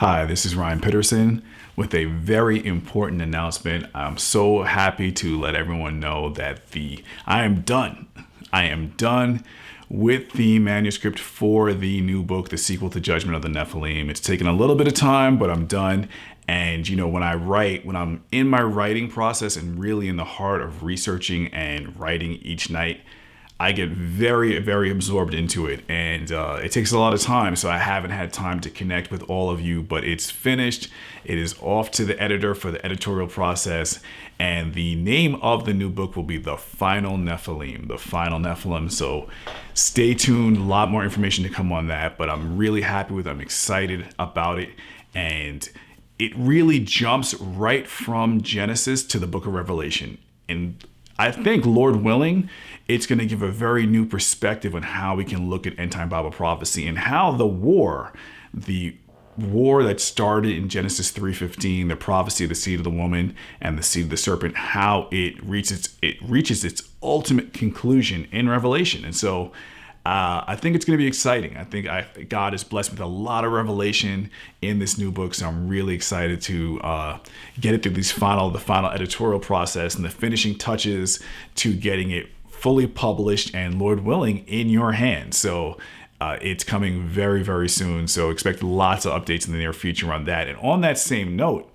Hi, this is Ryan Pitterson with a very important announcement. I'm so happy to let everyone know that I am done. I am done with the manuscript for the new book, the sequel to Judgment of the Nephilim. It's taken a little bit of time, but I'm done. And when I'm in my writing process and really in the heart of researching and writing each night, I get very, very absorbed into it, and it takes a lot of time, so I haven't had time to connect with all of you, but it's finished. It is off to the editor for the editorial process, and the name of the new book will be The Final Nephilim, The Final Nephilim, so stay tuned. A lot more information to come on that, but I'm really happy with it. I'm excited about it, and it really jumps right from Genesis to the book of Revelation, and I think, Lord willing, it's going to give a very new perspective on how we can look at end-time Bible prophecy and how the war that started in Genesis 3:15, the prophecy of the seed of the woman and the seed of the serpent, how it reaches its ultimate conclusion in Revelation. And so I think it's going to be exciting. I think God has blessed me with a lot of revelation in this new book, so I'm really excited to get it through the final editorial process and the finishing touches to getting it fully published and, Lord willing, in your hands. So it's coming very, very soon. So expect lots of updates in the near future on that. And on that same note,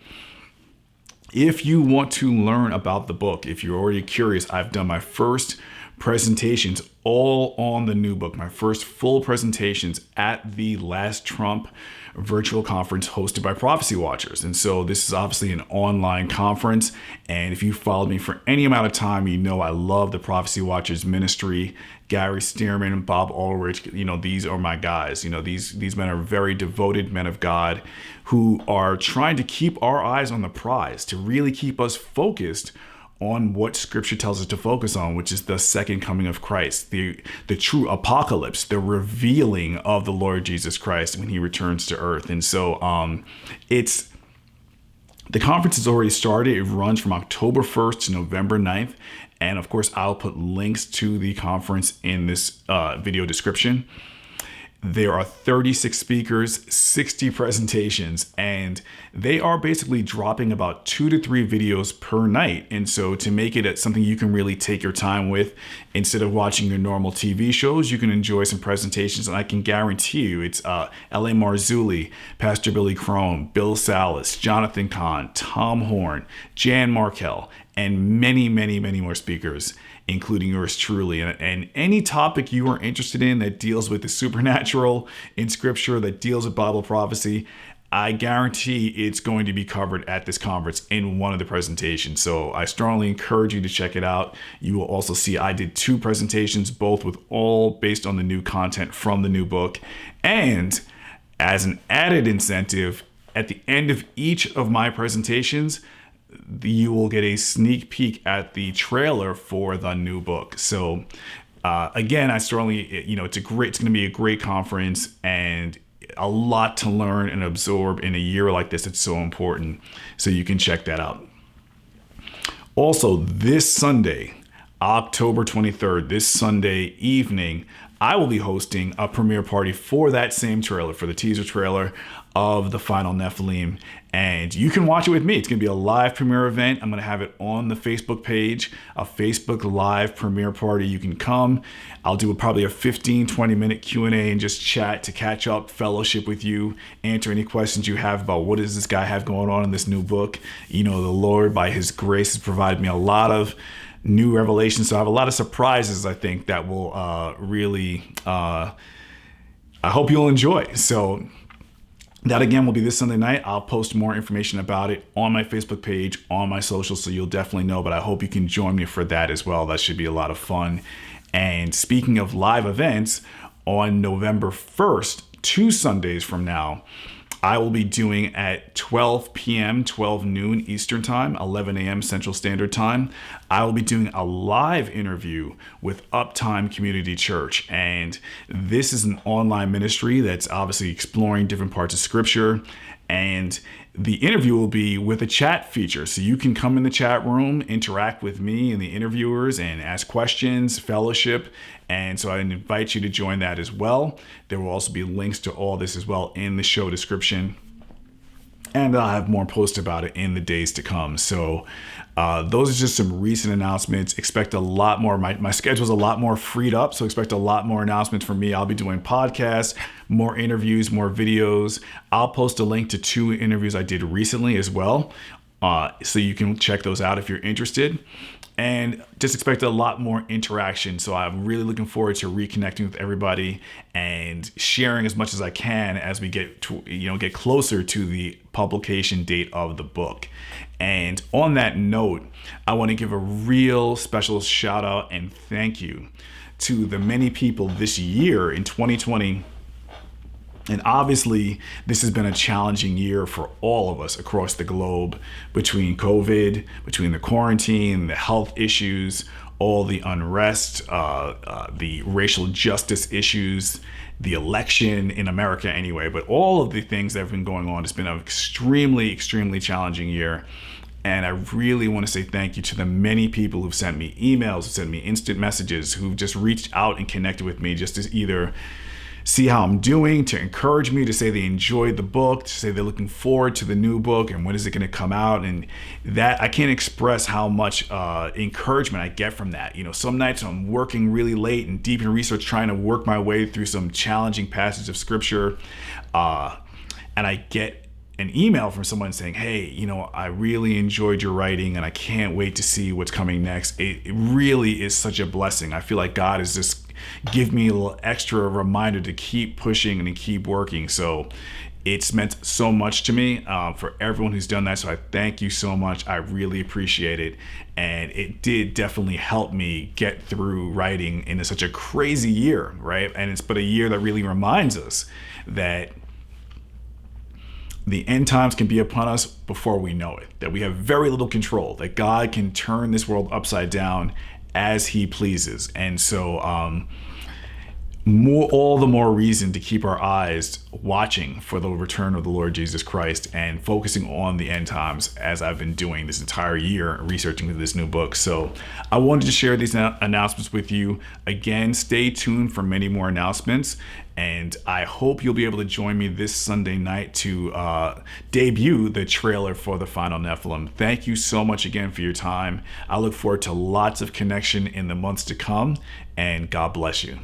if you want to learn about the book, if you're already curious, I've done my first presentations all on the new book, my first full presentations at the Last Trump virtual conference hosted by Prophecy Watchers. And so this is obviously an online conference. And if you followed me for any amount of time, you know I love the Prophecy Watchers ministry. Gary Stearman, Bob Ulrich, these are my guys. These men are very devoted men of God who are trying to keep our eyes on the prize, to really keep us focused on what Scripture tells us to focus on, which is the second coming of Christ, the true apocalypse, the revealing of the Lord Jesus Christ when he returns to earth. And so the conference has already started. It runs from October 1st to November 9th. And of course, I'll put links to the conference in this video description. There are 36 speakers, 60 presentations, and they are basically dropping about 2 to 3 videos per night. And so to make it something you can really take your time with, instead of watching your normal TV shows, you can enjoy some presentations. And I can guarantee you it's L.A. Marzulli, Pastor Billy Crone, Bill Salas, Jonathan Kahn, Tom Horn, Jan Markell, and many, many, many more speakers, including yours truly. And any topic you are interested in that deals with the supernatural in Scripture, that deals with Bible prophecy, I guarantee it's going to be covered at this conference in one of the presentations. So I strongly encourage you to check it out. You will also see I did 2 presentations, both with all based on the new content from the new book. And as an added incentive, at the end of each of my presentations, you will get a sneak peek at the trailer for the new book. So again, I strongly, it's going to be a great conference and a lot to learn and absorb in a year like this. It's so important. So you can check that out. Also, this Sunday, October 23rd, this Sunday evening, I will be hosting a premiere party for that same trailer, for the teaser trailer of The Final Nephilim. And you can watch it with me. It's going to be a live premiere event. I'm going to have it on the Facebook page, a Facebook live premiere party. You can come. I'll do probably a 15-20 minute Q&A and just chat to catch up, fellowship with you, answer any questions you have about what does this guy have going on in this new book. The Lord, by his grace, has provided me a lot of new revelations. So I have a lot of surprises, I think, that will really, I hope you'll enjoy. So that again will be this Sunday night. I'll post more information about it on my Facebook page, on my socials, so you'll definitely know, but I hope you can join me for that as well. That should be a lot of fun. And speaking of live events, on November 1st, 2 Sundays from now, I will be doing at 12 p.m., 12 noon Eastern Time, 11 a.m. Central Standard Time. I will be doing a live interview with Uptime Community Church. And this is an online ministry that's obviously exploring different parts of Scripture. And the interview will be with a chat feature. So you can come in the chat room, interact with me and the interviewers and ask questions, fellowship. And so I invite you to join that as well. There will also be links to all this as well in the show description. and I'll have more posts about it in the days to come. So those are just some recent announcements. Expect a lot more. My schedule's a lot more freed up, so expect a lot more announcements from me. I'll be doing podcasts, more interviews, more videos. I'll post a link to 2 interviews I did recently as well, so you can check those out if you're interested. And just expect a lot more interaction. So I'm really looking forward to reconnecting with everybody and sharing as much as I can as we get closer to the publication date of the book. And on that note, I want to give a real special shout out and thank you to the many people this year in 2020. And obviously, this has been a challenging year for all of us across the globe, between COVID, between the quarantine, the health issues, all the unrest, the racial justice issues, the election in America anyway, but all of the things that have been going on. It's been an extremely, extremely challenging year. And I really want to say thank you to the many people who've sent me emails, who've sent me instant messages, who've just reached out and connected with me just to either see how I'm doing, to encourage me, to say they enjoyed the book, to say they're looking forward to the new book and when is it going to come out. And that, I can't express how much encouragement I get from that. Some nights I'm working really late and deep in research, trying to work my way through some challenging passages of scripture, and I get an email from someone saying, hey, I really enjoyed your writing and I can't wait to see what's coming next. It really is such a blessing. I feel like God is just give me a little extra reminder to keep pushing and to keep working. So it's meant so much to me, for everyone who's done that. So I thank you so much. I really appreciate it. And it did definitely help me get through writing in such a crazy year, right? And it's but a year that really reminds us that the end times can be upon us before we know it, that we have very little control, that God can turn this world upside down as he pleases. And so all the more reason to keep our eyes watching for the return of the Lord Jesus Christ and focusing on the end times, as I've been doing this entire year researching this new book. So I wanted to share these announcements with you. Again, stay tuned for many more announcements, and I hope you'll be able to join me this Sunday night to debut the trailer for the final Nephilim. Thank you so much again for your time. I look forward to lots of connection in the months to come, and God bless you.